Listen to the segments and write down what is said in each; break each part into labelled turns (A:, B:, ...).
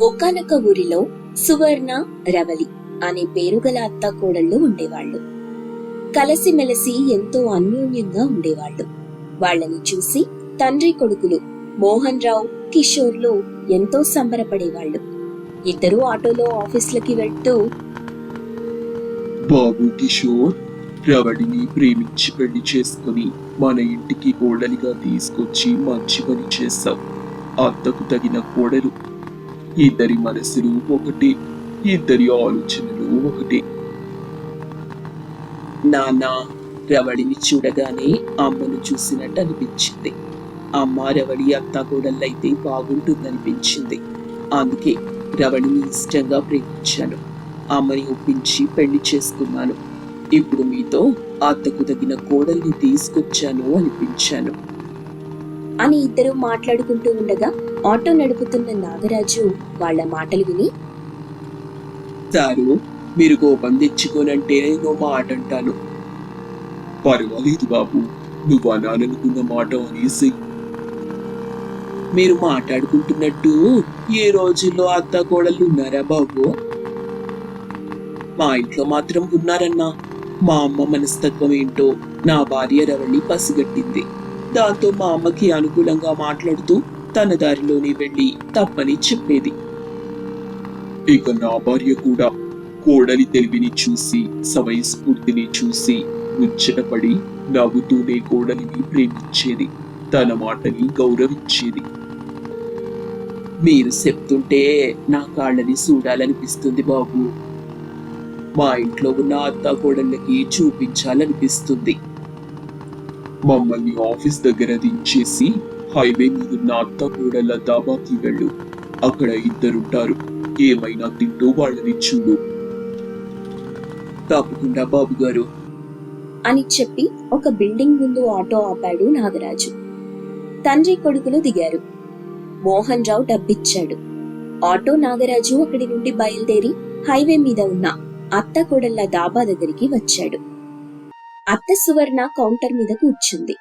A: ఒకానొక ఊరిలో సువర్ణ, రవలి అనే పేరుగల అత్తాకోడళ్ళు ఉండేవాళ్లు. కలిసిమెలిసి ఎంతో అన్యోన్యంగా ఉండేవాళ్లు. వాళ్ళని చూసి తండ్రి కొడుకులు మోహన్ రావు, కిషోర్లు ఎంతో సంబరపడేవాళ్లు. ఇద్దరూ ఆటోలో ఆఫీసులకి వెళ్తూ,
B: బాబు కిషోర్, రవడిని ప్రేమించి పెళ్లి చేసుకుని మన ఇంటికి కోడలిగా తీసుకొచ్చి మంచి పని చేశావు. అత్తకు తగిన కోడలు. ఇద్దరి మనసులు ఒకటే, ఇద్దరి ఆలోచనలు ఒకటే. నాన్న, రవడిని చూడగానే అమ్మను చూసినట్టు అనిపించింది. అమ్మ రవడి అత్తాకోడళ్ళైతే బాగుంటుందనిపించింది. అందుకే రవడిని ఇష్టంగా ప్రేమించాను. అమ్మని ఒప్పించి పెళ్లి చేసుకున్నాను. ఇప్పుడు మీతో అత్తకు తగిన కోడల్ని తీసుకొచ్చాను అనిపించాను
A: అని ఇద్దరూ మాట్లాడుకుంటూ ఉండగా ఆటో నడుపుతున్న నాగరాజు వాళ్ల మాటలు విని,
B: సారు, మీరు కోపం తెచ్చుకోనంటే నేను మాట అంటాను. పర్వాలేదు బాబు, నువ్వు అనాలనుకున్న మాట అనేసి. మీరు మాట్లాడుకుంటున్నట్టు ఏ రోజుల్లో అత్త కోడళ్ళు ఉన్నారా బాబు? మా ఇంట్లో మాత్రం ఉన్నారన్నా. మా అమ్మ మనస్తత్వం ఏంటో నా భార్య రవళి పసిగట్టింది. దాంతో మా అమ్మకి అనుకూలంగా మాట్లాడుతూ తన దారిలోనే వెళ్ళి తప్పని చెప్పేది. ఇక నా భార్య కూడా కోడలి తెలివిని చూసి, సమయస్ఫూర్తిని చూసి ముచ్చటపడి నవ్వుతూనే కోడలిని ప్రేమించేది. తన మాటని గౌరవించేది. మీరు చెప్తుంటే నా కాళ్ళని చూడాలనిపిస్తుంది బాబు. మా ఇంట్లో ఉన్న అత్తా కోడళ్ళకి చూపించాలనిపిస్తుంది. మమ్మల్ని ఆఫీస్ దగ్గర దించేసి హైవే మీదున్న అత్తా కోడళ్ళ దాబాకి వెళ్ళు. అక్కడ ఇద్దరుంటారు. ఏమైనా తింటూ వాళ్ళని చూడు. తప్పకుండా బాబు గారు
A: అని చెప్పి ఒక బిల్డింగ్ ముందు ఆటో ఆపాడు నాగరాజు. తండ్రి కొడుకులు దిగారు. మోహన్ రావు డబ్బిచ్చాడు. ఆటో నాగరాజు అక్కడి నుండి బయలుదేరి హైవే మీద ఉన్న అత్త కోడళ్ళ దాబా దగ్గరికి వచ్చాడు. అత్త సువర్ణ కౌంటర్ మీద కూర్చుంది.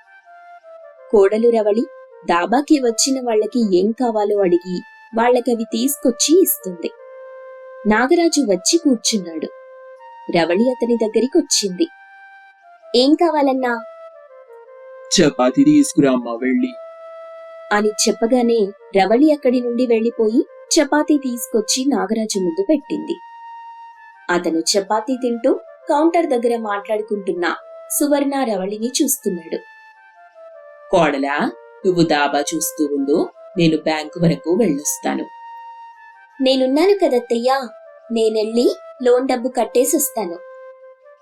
A: కోడలు రవళి దాబాకి వచ్చిన వాళ్లకి ఏం కావాలో అడిగి వాళ్లకవి తీసుకొచ్చి ఇస్తుంది. నాగరాజు వచ్చి కూర్చున్నాడు. రవళి అతని దగ్గరికొచ్చింది. ఏం కావాలన్నా?
B: చపాతీ తీసుకురామ్మా వెళ్ళి
A: అని చెప్పగానే రవళి అక్కడి నుండి వెళ్లిపోయి చపాతీ తీసుకొచ్చి నాగరాజు ముందు పెట్టింది. అతను చపాతీ తింటూ కౌంటర్ దగ్గర మాట్లాడుకుంటున్న సువర్ణ రవళిని చూస్తున్నాడు. కోడలా, నువ్వు దాబా చూస్తూ ఉండు, నేను బ్యాంకు వరకు వెళ్ళొస్తాను. నేనున్నాను కదత్తయ్యా, నేనెళ్ళి లోన్ డబ్బు కట్టేసొస్తాను.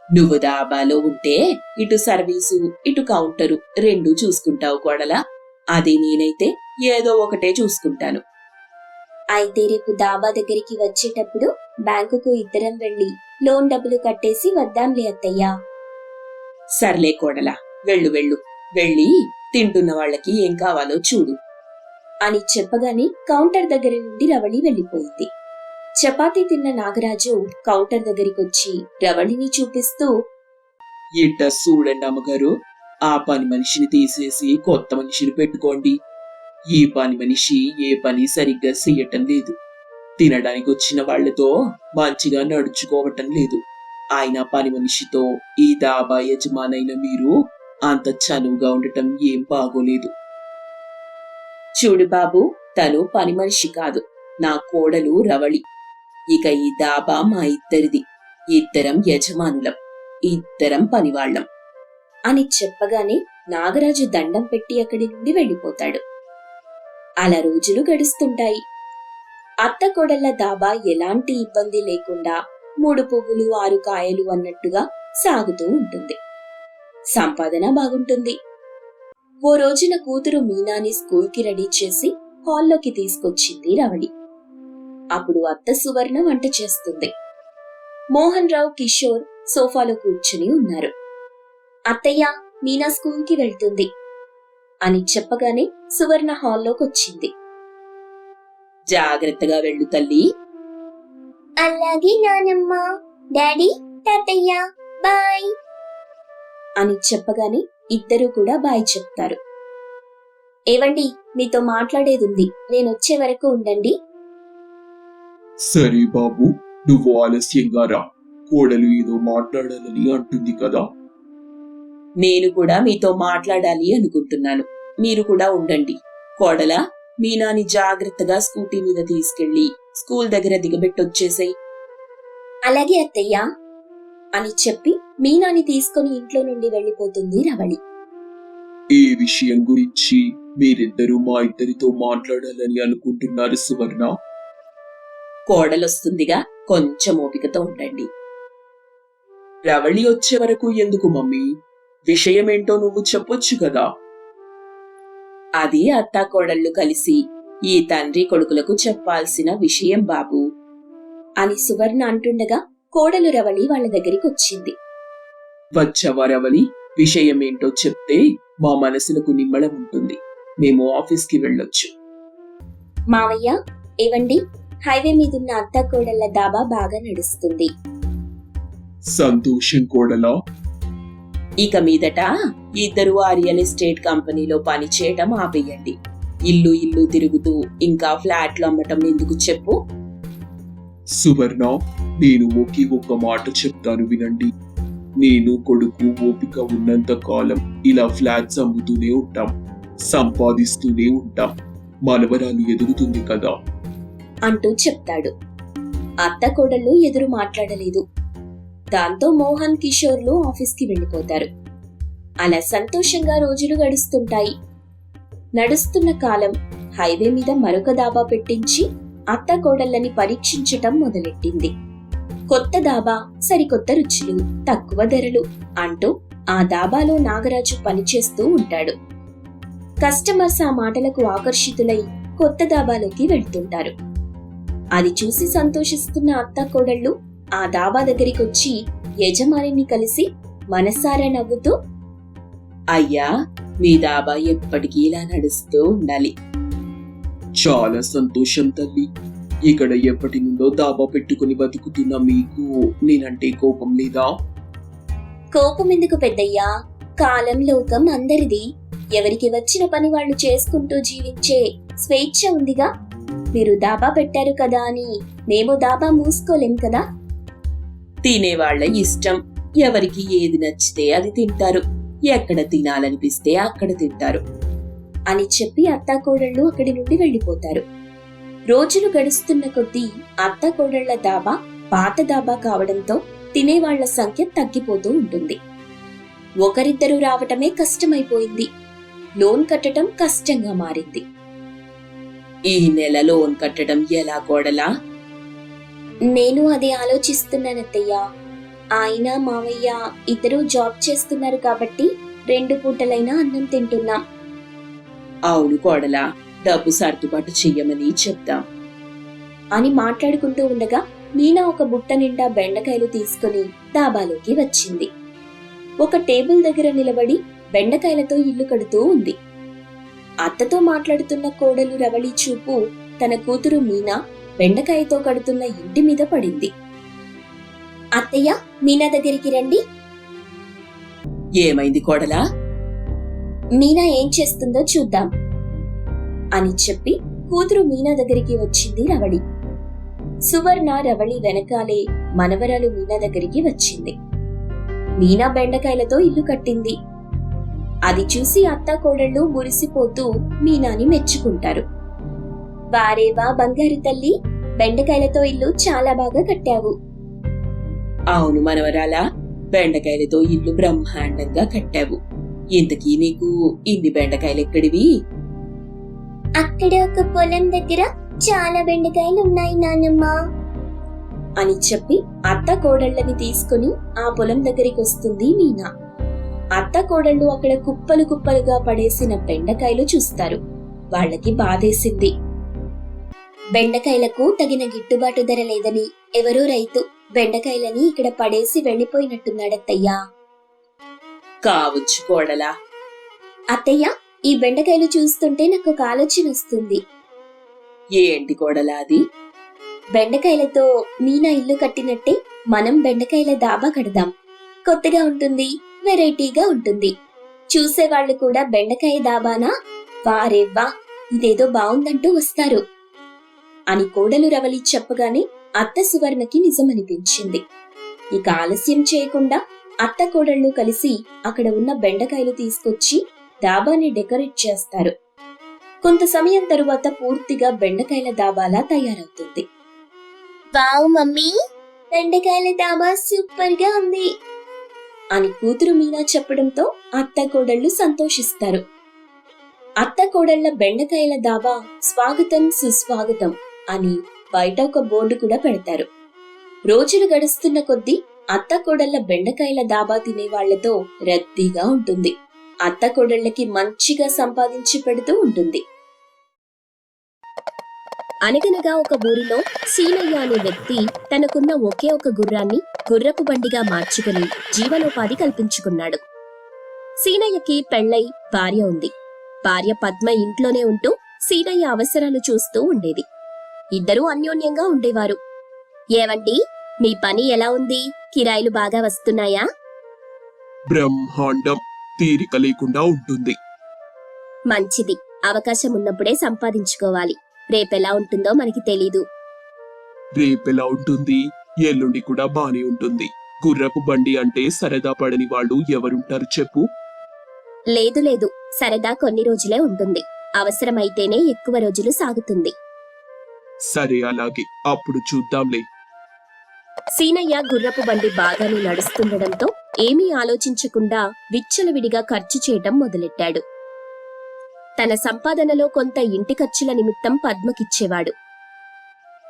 A: నువ్వు దాబాలో ఉంటే ఇటు సర్వీసు, ఇటు కౌంటరు రెండూ చూసుకుంటావు కోడలా. అదే నేనైతే ఏదో ఒకటే చూసుకుంటాను. అయితే రేపు దాబా దగ్గరికి వచ్చేటప్పుడు బ్యాంకుకు ఇద్దరం వెళ్లి లోన్ డబ్బులు కట్టేసి వద్దాంలే అత్తయ్యా. సర్లే కోడలా, వెళ్ళు వెళ్ళు, వెళ్ళి తింటున్న వాళ్ళకి ఏం కావాలో చూడు అని చెప్పగానే కౌంటర్ దగ్గర నుండి రవళి వెళ్లిపోయింది. చపాతీ తిన్న నాగరాజు కౌంటర్ దగ్గరికొచ్చి రవళిని చూపిస్తూ,
B: ఇట్ట చూడండి అమ్మగారు, ఆ పని మనిషిని తీసేసి కొత్త మనిషిని పెట్టుకోండి. ఈ పని మనిషి ఏ పని సరిగ్గా చెయ్యటం లేదు. తినడానికి వచ్చిన వాళ్లతో మంచిగా నడుచుకోవటం లేదు. ఆయన పని మనిషితో ఈ దాబా యజమానైన మీరు అంత చనువుగా ఉండటం ఏం బాగోలేదు.
A: చూడు బాబు, తను పని మనిషి కాదు, నా కోడలు రవళి. ఇక ఈ దాబా మా ఇద్దరిది. ఇద్దరం యజమానులం, ఇద్దరం పనివాళ్లం అని చెప్పగానే నాగరాజు దండం పెట్టి అక్కడి నుండి వెళ్లిపోతాడు. అలా రోజులు గడుస్తుంటాయి. అత్త కోడళ్ల దాబా ఎలాంటి ఇబ్బంది లేకుండా 3 పువ్వులు 6 కాయలు అన్నట్టుగా సాగుతూ ఉంటుంది. సంపాదన బాగుంటుంది. ఓ రోజున కూతురు మీనాని స్కూల్కి రెడీ చేసి హాల్లోకి తీసుకొచ్చింది రవళి. అప్పుడు అత్త సువర్ణ వంట చేస్తుంది. మోహన్ రావు, కిషోర్ సోఫాలో కూర్చుని ఉన్నారు. అత్తయ్య, మీనా స్కూల్కి వెళ్తుంది అని చెప్పగానే సువర్ణ హాల్లోకొచ్చింది.
B: జాగ్రత్తగా వెళ్ళు తల్లి.
A: అలాగే నానమ్మ. డాడీ, తాతయ్య, బాయ్ అని చెప్పగానే ఇద్దరూ కూడా బాయ్ చెప్తారు. ఏవండి, మీతో మాట్లాడేదుంది, నేనొచ్చే వరకు ఉండండి
B: సరే బాబు, నువ్వు ఆలస్యంగా రా. కోడలు ఏదో మాట్లాడాలని అంటుంది కదా. నేను కూడా మీతో మాట్లాడాలి అనుకుంటున్నాను. మీరు కూడా ఉండండి. కోడలా, మీనాని జాగ్రత్తగా స్కూటీ మీద తీసుకెళ్లి స్కూల్ దగ్గర దిగబెట్టొచ్చేసాయి.
A: అలాగే అత్తయ్యా అని చెప్పి మీనాని తీసుకుని ఇంట్లో నుండి వెళ్లిపోతుంది రవళి.
B: ఏ విషయం గురించి మీరిద్దరూ మా ఇద్దరితో మాట్లాడాలని అనుకుంటున్నారు సువర్ణ?
A: కోడలొస్తుందిగా, కొంచెం ఓపికతో ఉండండి.
B: రవళి వచ్చే వరకు ఎందుకు మమ్మీ? విషయమేంటో నువ్వు చెప్పొచ్చు కదా.
A: అది అత్తా కోడళ్ళు కలిసి ఈ తండ్రి కొడుకులకు చెప్పాల్సిన విషయం బాబు అని సువర్ణ అంటుండగా కోడలు రవళి వాళ్ళ దగ్గరికి వచ్చింది.
B: వచ్చావా రవళి? విషయమేంటో చెప్తే మా మనసులకు నిమ్మడం ఉంటుంది. మేము ఆఫీస్కి వెళ్ళొచ్చు.
A: మావయ్య, ఏవండి, హైవే మీదున్న అత్తా కోడళ్ల దాబా బాగా నడుస్తుంది.
B: సంతోషం కోడలా.
A: ఇక మీదట ఇద్దరు ఆ రియల్ ఎస్టేట్ కంపెనీలో పని చేయటం ఆపేయండి. ఇల్లు ఇల్లు తిరుగుతూ ఇంకా ఫ్లాట్లు అమ్మటం ఎందుకు చెప్పు.
B: సువర్ణ, నేను ఒక్క మాట చెప్తాను వినండి. నేను కొడుకు ఓపిక ఉన్నంత కాలం ఇలా ఫ్లాట్స్ అమ్ముతూనే ఉంటాం, సంపాదిస్తూనే ఉంటాం. మనవరాలు ఎదుగుతుంది కదా
A: అంటూ చెప్తాడు. అత్త కోడళ్ళు ఎదురు మాట్లాడలేదు. దాంతో మోహన్ కిషోర్లు ఆఫీస్కి వెళ్లిపోతారు. అలా సంతోషంగా రోజులు గడుస్తుంటాయి. నడుస్తున్న కాలం హైవే మీద మరొక దాబా పెట్టించి అత్త కోడళ్ళని పరీక్షించటం మొదలెట్టింది. కొత్త దాబా, సరికొత్త రుచులు, తక్కువ ధరలు అంటూ ఆ దాబాలో నాగరాజు పనిచేస్తూ ఉంటాడు. కస్టమర్స్ ఆ మాటలకు ఆకర్షితులై కొత్త దాబాలోకి వెళ్తుంటారు. అది చూసి సంతోషిస్తున్న అత్త కోడళ్ళు ఆ దాబా దగ్గరికొచ్చి యజమానిని కలిసి మనసారా నవ్వుతూ, అయ్యా, మీ దాబా ఎప్పటికీ ఇలా నడుస్తూ ఉండాలి.
B: చాలా సంతోషం తల్లి. ఇక్కడ ఎప్పటి నుండో దాబా పెట్టుకుని బతుకుతున్న మీకు నేనంటే కోపం లేదా?
A: కోపం ఎందుకు పెద్దయ్యా? కాలం లోకం అందరిది. ఎవరికి వచ్చిన పని వాళ్ళు చేసుకుంటూ జీవించే స్వేచ్ఛ ఉందిగా. మీరు దాబా పెట్టారు కదా అని మేము దాబా మూసుకోలేం కదా. తినేవాళ్ల ఇష్టం. ఎవరికి ఏది నచ్చితే అది తింటారు, ఎక్కడ తినాలనిపిస్తే అక్కడ తింటారు అని చెప్పి అత్తాకోడళ్ళు అక్కడి నుండి వెళ్లిపోతారు. రోజులు గడుస్తున్న కొద్దీ అత్తాకోడళ్ల దాబా పాత దాబా కావడంతో తినేవాళ్ల సంఖ్య తగ్గిపోతూ ఉంటుంది. ఒకరిద్దరు రావటమే కష్టమైపోయింది. లోన్ కట్టడం కష్టంగా మారింది. ఈ నెల లోన్ కట్టడం ఎలా కోడలా? నేను అదే ఆలోచిస్తున్నానత్తయ్యా. ఆయన మావయ్య ఇద్దరూ జాబ్ చేస్తున్నారు కాబట్టి 2 పూటలైనా అన్నం తింటున్నాం. అవును కోడలా, డబ్బు సర్దుబాటు చెయ్యమని చెప్దాం అని మాట్లాడుకుంటూ ఉండగా మీనా ఒక బుట్ట నిండా బెండకాయలు తీసుకుని దాబాలోకి వచ్చింది. ఒక టేబుల్ దగ్గర నిలబడి బెండకాయలతో ఇల్లు కడుతూ ఉంది. అత్తతో మాట్లాడుతున్న కోడలు రవళి చూపు తన కూతురు మీనా బెండకాయతో కడుతున్న ఇంటి మీద పడింది. అత్తయ్య, మీనా దగ్గరికి రండి. ఏమైంది కోడలా? మీనా ఏం చేస్తుందో చూద్దాం అని చెప్పి కూతురు మీనా దగ్గరికి వచ్చింది రవళి. సువర్ణ రవళి వెనకాలే మనవరాలు మీనా దగ్గరికి వచ్చింది. మీనా బెండకాయలతో ఇల్లు కట్టింది. అది చూసి అత్తా కోడళ్ళు మురిసిపోతూ మీనాని మెచ్చుకుంటారు. వారేవా బంగారు తల్లి, బెండకాయలతో ఇల్లు చాలా బాగా కట్టావు. అవును మనవరాలా, బెండకాయలతో ఇల్లు బ్రహ్మాండంగా కట్టావు. ఇంతకీ నీకు ఇన్ని బెండకాయలెక్కడివి? అక్కడే ఒక పొలం దగ్గర చాలా బెండకాయలు ఉన్నాయి నాన్నమ్మా అని చెప్పి అత్త కోడళ్ళని తీసుకుని ఆ పొలం దగ్గరికి వస్తుంది మీనా. అత్త కోడళ్ళు అక్కడ కుప్పలు కుప్పలుగా పడేసిన బెండకాయలు చూస్తారు. వాళ్ళకి బాధేసింది. బెండకాయలకు తగిన గిట్టుబాటు ధర లేదని ఎవరో రైతు బెండకాయలని ఇక్కడ పడేసి వెళ్లిపోయినట్టున్నాడత్తయ్యా. కావచ్చు కోడలా. అత్తయ్య, ఈ బెండకాయలు చూస్తుంటే నాకు ఒక ఆలోచన వస్తుంది. ఏంటి కోడలా అది? బెండకాయలతో మీనా ఇల్లు కట్టినట్టే మనం బెండకాయల దాబా కడదాం. కొత్తగా ఉంటుంది, వెరైటీగా ఉంటుంది. చూసేవాళ్లు కూడా బెండకాయ దాబానా, వారేవ్వా ఇదేదో బావుందంటూ వస్తారు. అని కోడలు రవలి చెప్పగానే అత్త సువర్ణకి నిజమనిపించింది. ఇక ఆలస్యం చేయకుండా అత్త కోడళ్ళు కలిసి అక్కడ ఉన్న బెండకాయలు తీసుకొచ్చి దాబాని డెకరేట్ చేస్తారు. కొంత సమయం తరువాత పూర్తిగా బెండకాయల దాబాలా తయారవుతుంది. వావ్ మమ్మీ, బెండకాయల దాబా సూపర్ గా ఉంది అని కూతురు మీనా చెప్పడంతో అత్త కోడళ్ళు సంతోషిస్తారు. అత్త కోడళ్ల బెండకాయల దాబా స్వాగతం సుస్వాగతం అని బయట ఒక బోర్డు కూడా పెడతారు. రోజులు గడుస్తున్న కొద్దీ అత్త కోడళ్ల బెండకాయల దాబా తినేవాళ్లతో రద్దీగా ఉంటుంది. అత్త కోడళ్లకి మంచిగా సంపాదించి పెడుతూ ఉంటుంది. అనగనగా ఒక ఊరిలో సీనయ్య అనే వ్యక్తి తనకున్న ఒకే ఒక గుర్రాన్ని గుర్రపు బండిగా మార్చుకుని జీవనోపాధి కల్పించుకున్నాడు. సీనయ్యకి పెళ్లై భార్య ఉంది. భార్య పద్మ ఇంట్లోనే ఉంటూ సీనయ్య అవసరాలు చూస్తూ ఉండేది. ఇద్దరూ అన్యోన్యంగా ఉండేవారు. ఏవండి, మీ పని ఎలా ఉంది? కిరాయిలు బాగా వస్తున్నాయా?
B: బ్రహ్మాండం, తీరిక లేకుండా ఉంటుంది.
A: మంచిది, అవకాశం ఉన్నప్పుడే సంపాదించుకోవాలి. రేపెలా ఉంటుందో మనకి తెలీదు.
B: రేపెలా ఉంటుంది? ఎల్లుండి కూడా బానే ఉంటుంది. గుర్రపు బండి అంటే సరదా పడని వాళ్ళు ఎవరుంటారు చెప్పు?
A: లేదు లేదు, సరదా కొన్ని రోజులే ఉంటుంది. అవసరమైతేనే ఎక్కువ రోజులు సాగుతుంది.
B: సరే, అలాగే, అప్పుడు చూద్దాంలే.
A: సీనయ్య గుర్రపు బండి బాగానే నడుస్తుండడంతో ఏమీ ఆలోచించకుండా విచ్చలవిడిగా ఖర్చు చేయటం మొదలెట్టాడు. తన సంపాదనలో కొంత ఇంటి ఖర్చుల నిమిత్తం పద్మకిచ్చేవాడు.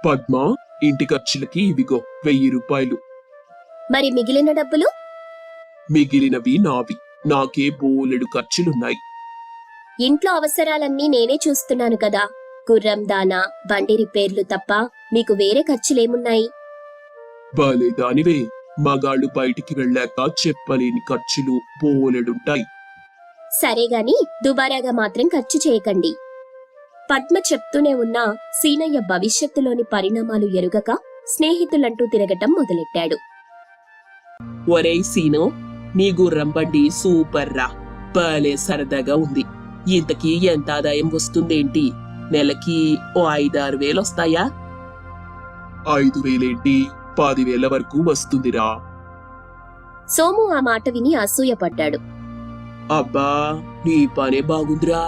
B: పద్మ, ఇంటి ఖర్చులకి ఇవిగో 1000 రూపాయలు.
A: మరి మిగిలిన డబ్బులు?
B: మిగిలినవి నావి. నాకే బోలెడు ఖర్చులున్నాయి.
A: ఇంట్లో అవసరాలన్నీ నేనే చూస్తున్నాను కదా. గుర్రం దానా, బండి రిపేర్లు తప్ప మీకు వేరే ఖర్చులేమున్నాయి?
B: బాలే దానివే, మగాళ్ళు బయటికి వెళ్ళాక చెప్పలేని ఖర్చులు బోలెడుంటాయి.
A: సరేగాని దుబారాగా మాత్రం ఖర్చు చేయకండి. పద్మ చెప్తూనే ఉన్నా సీనయ్య భవిష్యత్తులోని పరిణామాలు ఎరుగక స్నేహితులంటూ తిరగటం మొదలెట్టాడు.
B: ఒరేయ్ సీను, నీ గుర్రం బండి సూపర్ రా, భలే సరదాగా ఉంది. ఇంతకీ ఎంత ఆదాయం వస్తుందేంటి? నెలకి ఓ 5-6 వేలు వస్తాయా? 5,000 ఏంటి, 10,000 వరకు వస్తుందిరా.
A: సోము ఆ మాట విని అసూయపడ్డాడు.
B: అబ్బా, నీ పనే బాగుందిరా.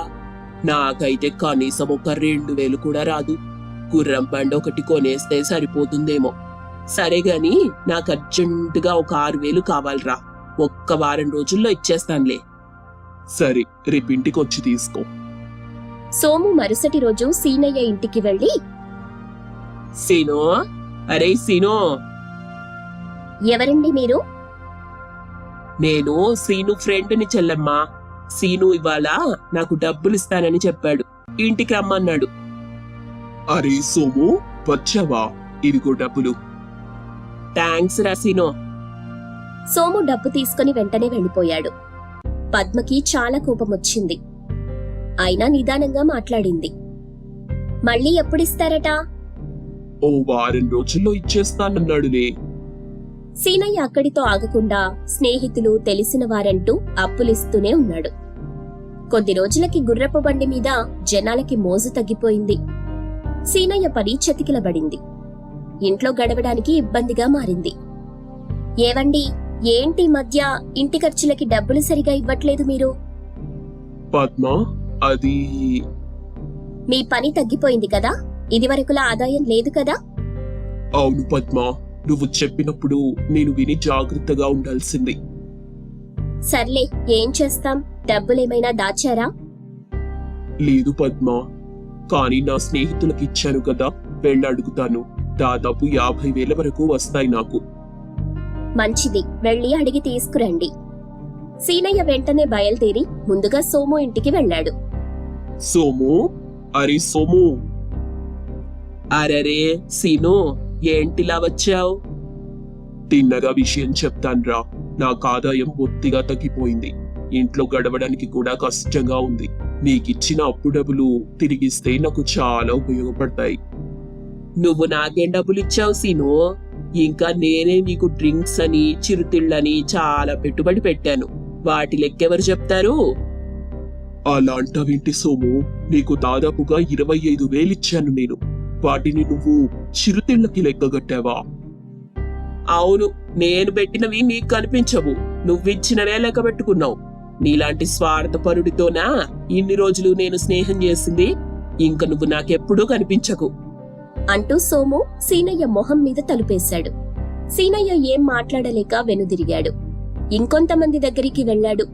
B: నాకైతే కనీసం ఒక 2,000 కూడా రాదు. గుర్రం బండి ఒకటి కొనేస్తే సరిపోతుందేమో. సరే గాని నాకు అర్జెంటుగా ఒక 6,000 కావాలిరా. ఒక్క వారం రోజుల్లో ఇచ్చేస్తానులే. సరే, రేపింటికొచ్చి తీసుకో.
A: సోము మరుసటి రోజు సీనయ్య ఇంటికి వెళ్లి,
B: సీను, అరే సీను.
A: ఎవరండి మీరు?
B: నేను సీను ఫ్రెండ్ని చెల్లెమ్మా. సీను ఇవాళ నాకు డబ్బులిస్తానని చెప్పాడు. ఇంటికి రమ్మన్నాడు. అరే సోము, వచ్చావా? ఇవిగో డబ్బులు. థ్యాంక్స్ రా సీను.
A: సోము డబ్బు తీసుకుని వెంటనే వెళ్లిపోయాడు. పద్మకి చాలా కోపమొచ్చింది. అయినా నిదానంగా మాట్లాడింది. మళ్ళీ ఎప్పుడిస్తారట?
B: ఓ వారం రోజుల్లో ఇచ్చేస్తానన్నాడులే.
A: సీనయ్య అక్కడితో ఆగకుండా స్నేహితులు తెలిసిన వారంటూ అప్పులిస్తూనే ఉన్నాడు. కొద్ది రోజులకి గుర్రపు బండి మీద జనాలకి మోజు తగ్గిపోయింది. సీనయ్య పని చతికిలబడింది. ఇంట్లో గడవడానికి ఇబ్బందిగా మారింది. ఏవండి, ఏంటి మధ్య ఇంటి ఖర్చులకి డబ్బులు సరిగా ఇవ్వట్లేదు మీరు?
B: పద్మ, అది
A: మీ పని తగ్గిపోయింది కదా, ఇదివరకులా ఆదాయం లేదు కదా?
B: అవును పద్మ, నువ్వు చెప్పినప్పుడు నేను విని జాగ్రత్తగా ఉండాల్సింది.
A: సర్లే, ఏం చేస్తాం? డబ్బులేమైనా దాచారా?
B: లేదు పద్మ, కానీ నా స్నేహితులకి ఇచ్చాను కదా, వెళ్ళడుగుతాను. దాదాపు 50,000 వరకు వస్తాయి నాకు.
A: మంచిది, వెళ్ళి అడిగి తీసుకురండి. సీనయ్య వెంటనే బయలుదేరి ముందుగా సోము ఇంటికి వెళ్ళాడు.
B: సోము, అరే సోము. అరరే సీను, ఏంటిలా వచ్చావు? తిన్నగా విషయం చెప్తాన్రా. నాకు ఆదాయం బొత్తిగా తగ్గిపోయింది. ఇంట్లో గడవడానికి కూడా కష్టంగా ఉంది. నీకిచ్చిన అప్పు డబ్బులు తిరిగిస్తే నాకు చాలా ఉపయోగపడతాయి. నువ్వు నాకేం డబ్బులు ఇచ్చావు సీను? ఇంకా నేనే నీకు డ్రింక్స్ అని, చిరుతిళ్ళని చాలా పెట్టుబడి పెట్టాను. వాటి లెక్కెవరు చెప్తారు? అలాంటవింటి సోము, నీకు దాదాపుగా 25,000 ఇచ్చాను నేను. వాటిని నువ్వు చిరుతిళ్ళకి లెక్కగట్టావా? అవును, నేను పెట్టినవి నీకు కనిపించవు. నువ్విచ్చినవే లెక్క పెట్టుకున్నావు. నీలాంటి స్వార్థపరుడితోనా ఇన్ని రోజులు నేను స్నేహం చేసింది? ఇంక నువ్వు నాకెప్పుడూ కనిపించకు
A: అంటూ సోము సీనయ్య మొహం మీద తలుపేశాడు. సీనయ్య ఏం మాట్లాడలేక వెనుదిరిగాడు. ఇంకొంతమంది దగ్గరికి వెళ్ళాడు.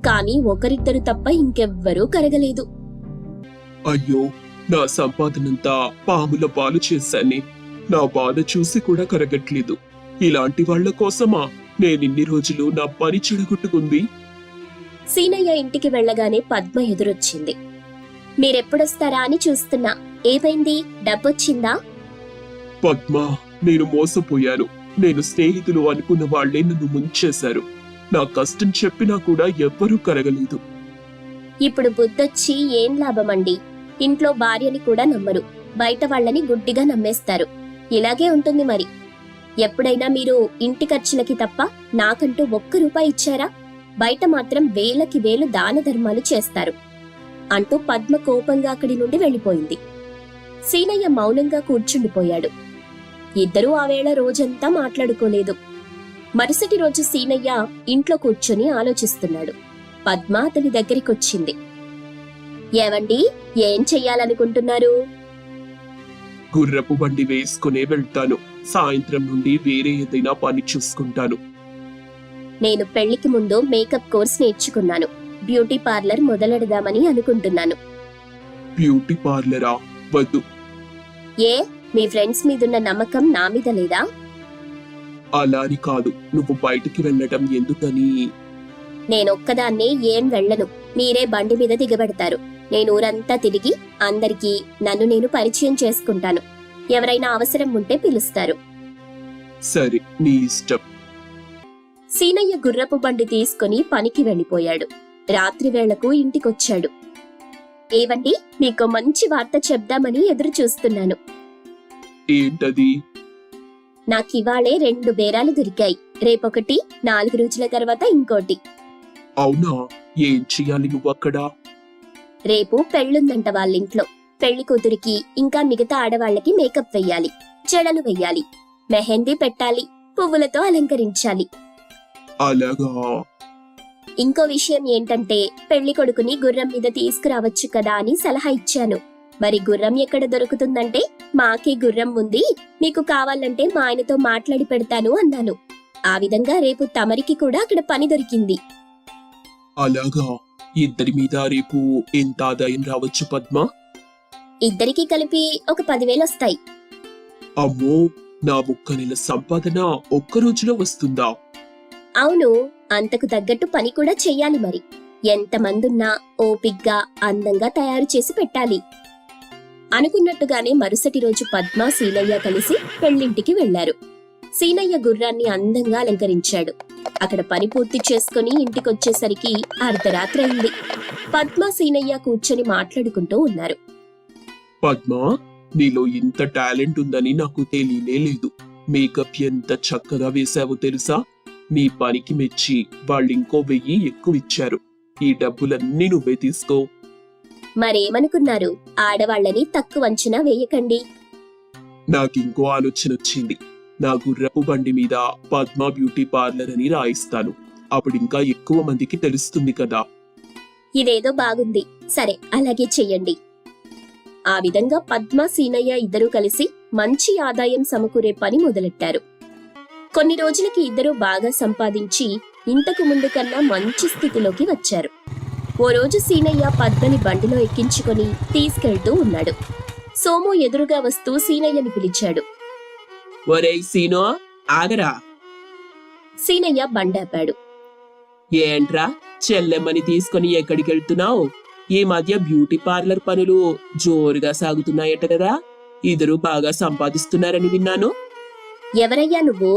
A: కాని ఒకరిద్దరు తప్ప ఇంకెవ్వరూ కరగలేదు.
B: అయ్యో, నా సంపాదనంతా పాముల పాలు చేశానే. నా బాధ చూసి కూడా కరగట్లేదు. ఇలాంటి వాళ్ల కోసమా నేనిన్ని రోజులు నా పని చెడగొట్టుకుంది?
A: సీనయ్య ఇంటికి వెళ్ళగానే పద్మ ఎదురొచ్చింది. మీరెప్పుడొస్తారా అని చూస్తున్నా. ఏమైంది? డబ్బొచ్చిందా?
B: పద్మా, నేను మోసపోయాను. నేను స్నేహితులు అనుకున్న వాళ్లే నన్ను ముంచేశారు. నా కష్టం చెప్పినా కూడా ఎవ్వరూ కరగలేదు.
A: ఇప్పుడు బుద్ధొచ్చి ఏం లాభమండి? ఇంట్లో భార్యని కూడా నమ్మరు, బయట వాళ్ళని గుడ్డిగా నమ్మేస్తారు. ఇలాగే ఉంటుంది మరి. ఎప్పుడైనా మీరు ఇంటి ఖర్చులకి తప్ప నాకంటూ ₹1 ఇచ్చారా? బయట మాత్రం వేలకి వేలు దాన ధర్మాలు చేస్తారు అంటూ పద్మ కోపంగా అక్కడి నుండి వెళ్ళిపోయింది. సీనయ్య మౌనంగా కూర్చుండిపోయాడు. ఇద్దరూ ఆ వేళ రోజంతా మాట్లాడుకోలేదు. మరుసటి రోజు సీనయ్య ఇంట్లో కూర్చొని ఆలోచిస్తున్నాడు. పద్మ అతని దగ్గరికొచ్చింది. ఏవండి, ఏం చెయ్యాలనుకుంటున్నారు?
B: గుర్రపు బండి వేసుకునే వెళ్తాను. సాయంత్రం నుండి వేరే ఏదైనా పని చూసుకుంటాను.
A: నేను పెళ్లికి ముందు మేకప్ కోర్స్ నేర్చుకున్నాను. బ్యూటీ పార్లర్ మొదలెడదామని అనుకుంటున్నాను.
B: బ్యూటీ పార్లరా? వద్దు.
A: ఏ, మీ ఫ్రెండ్స్ మీదున్న నమ్మకం నా మీద లేదా?
B: అలా అని కాదు. నువ్వు బయటికి వెళ్ళటం ఎందుకని?
A: నేనొక్కదాన్నే ఏం వెళ్ళను. మీరే బండి మీద దిగబెడతారు. నేను ఊరంతా తిరిగి అందరికీ నన్ను నేను పరిచయం చేసుకుంటాను. ఎవరైనా అవసరం ఉంటే పిలుస్తారు.
B: సరే, నీ ఇష్టం.
A: సీనయ్య గుర్రపు బండి తీసుకుని పనికి వెళ్ళిపోయాడు. రాత్రి వేళకు ఇంటికొచ్చాడు. ఏవండి, మీకు మంచి వార్త చెప్దామని ఎదురు చూస్తున్నాను.
B: ఏంటది?
A: నాకివాళే 2 బేరాలు దొరికాయి. రేపొకటి, 4 రోజుల తర్వాత ఇంకోటి.
B: అవునా? ఏం చెయ్యాలి నువ్వక్కడ?
A: రేపు పెళ్ళుందంట వాళ్ళింట్లో. పెళ్లి కూతురికి ఇంకా మిగతా ఆడవాళ్లకి మేకప్ వెయ్యాలి, జడలు వెయ్యాలి, మెహందీ పెట్టాలి, పువ్వులతో అలంకరించాలి.
B: అలాగా?
A: ఇంకో విషయం ఏంటంటే పెళ్లి కొడుకుని గుర్రం మీద తీసుకురావచ్చు కదా అని సలహా ఇచ్చాను. మరి గుర్రం ఎక్కడ దొరుకుతుందంటే, మాకే గుర్రం ఉంది, మీకు కావాలంటే మా ఆయనతో మాట్లాడి పెడతాను అన్నాను. ఆ విధంగా రేపు తమరికి కూడా అక్కడ పని దొరికింది.
B: అలాగా? ఇద్దరి మీద రేపు ఎంత ఆదాయం రావచ్చు పద్మ?
A: ఇద్దరికి కలిపి ఒక 10,000 వస్తాయి.
B: అమ్మో, నా 1 నెల సంపాదన ఒక్క రోజులో వస్తుందా?
A: అవును, అంతకు తగ్గట్టు పని కూడా చెయ్యాలి మరి. ఎంతమందున్నా ఓపిగ్గా అందంగా తయారు చేసి పెట్టాలి. అనుకున్నట్టుగానే మరుసటి రోజు పద్మ, సీనయ్య కలిసి పెళ్లింటికి వెళ్లారు. సీనయ్య గుర్రాన్ని అందంగా అలంకరించాడు. అక్కడ పని పూర్తి చేసుకుని ఇంటికొచ్చేసరికి అర్ధరాత్రి అయింది. పద్మ, సీనయ్య కూర్చొని మాట్లాడుకుంటూ ఉన్నారు.
B: పద్మ, నీలో ఇంత టాలెంట్ ఉందని నాకు తెలియనే లేదు. మేకప్ ఎంత చక్కగా వేశావో తెలుసా? నీ పనికి మెచ్చి వాళ్ళింకో 1000 ఎక్కువ ఇచ్చారు. ఈ డబ్బులన్నీ నువ్వే తీసుకో.
A: మరేమనుకున్నారు? ఆడవాళ్లని తక్కువ అంచనా వేయకండి.
B: నాకింకో ఆలోచన వచ్చింది. నా గుర్రపు బండి మీద పద్మ బ్యూటీ పార్లర్ అని రాయిస్తాను. అప్పుడింకా ఎక్కువ మందికి తెలుస్తుంది కదా.
A: ఇదేదో బాగుంది. సరే, అలాగే చెయ్యండి. ఆ విధంగా పద్మ, సీనయ్య ఇద్దరూ కలిసి మంచి ఆదాయం సమకూరే పని మొదలెట్టారు. కొన్ని రోజులకి ఇద్దరూ బాగా సంపాదించి ఇంతకు ముందు కన్నా మంచి స్థితిలోకి వచ్చారు. ఓ రోజు సీనయ్య పద్మని బండిలో ఎక్కించుకొని తీసుకెళ్తూ ఉన్నాడు. సోము ఎదురుగా వస్తూ సీనయ్యని పిలిచాడు.
B: ఒరేయ్ సీనో, ఆగరా.
A: సీనయ్య బండాపాడు.
B: ఏంట్రా, చెల్లెమ్మని తీసుకుని ఎక్కడికెళ్తున్నావు? ఈ మధ్య బ్యూటీ పార్లర్ పనులు జోరుగా సాగుతున్నాయట కదా. ఇద్దరు బాగా సంపాదిస్తున్నారని విన్నాను.
A: ఎవరయ్యా నువ్వు?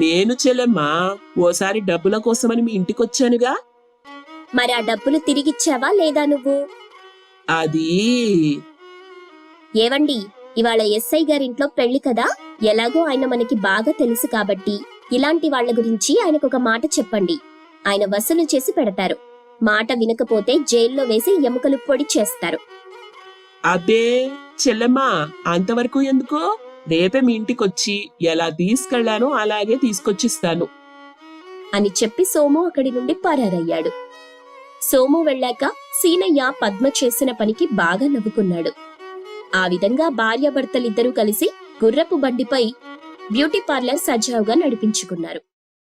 B: నేను చెల్లెమ్మా. ఓసారి డబ్బుల కోసమని మీ ఇంటికొచ్చానుగా.
A: మరి ఆ డబ్బులు తిరిగిచ్చావా లేదా నువ్వు?
B: అది
A: ఏవండి, ఇవాళ ఎస్ఐ గారింట్లో పెళ్లి కదా. ఎలాగో ఆయన మనకి బాగా తెలుసు కాబట్టి ఇలాంటి వాళ్ల గురించి ఆయనకొక మాట చెప్పండి. ఆయన వసూలు చేసి పెడతారు. మాట వినకపోతే జైల్లో వేసి ఎముకలు పొడి చేస్తారు.
B: అబ్బే చెల్లెమ్మా, అంతవరకు ఎందుకు? రేపే మీ ఇంటికొచ్చి ఎలా తీసుకెళ్లానో అలాగే తీసుకొచ్చిస్తాను
A: అని చెప్పి సోము అక్కడి నుండి పరారయ్యాడు. సోము వెళ్ళాక సీనయ్య పద్మ చేసిన పనికి బాగా నవ్వుకున్నాడు. ఆ విధంగా భార్యాభర్తలిద్దరూ కలిసి గుర్రపు బండిపై బ్యూటీ పార్లర్ సజావుగా నడిపించుకున్నారు.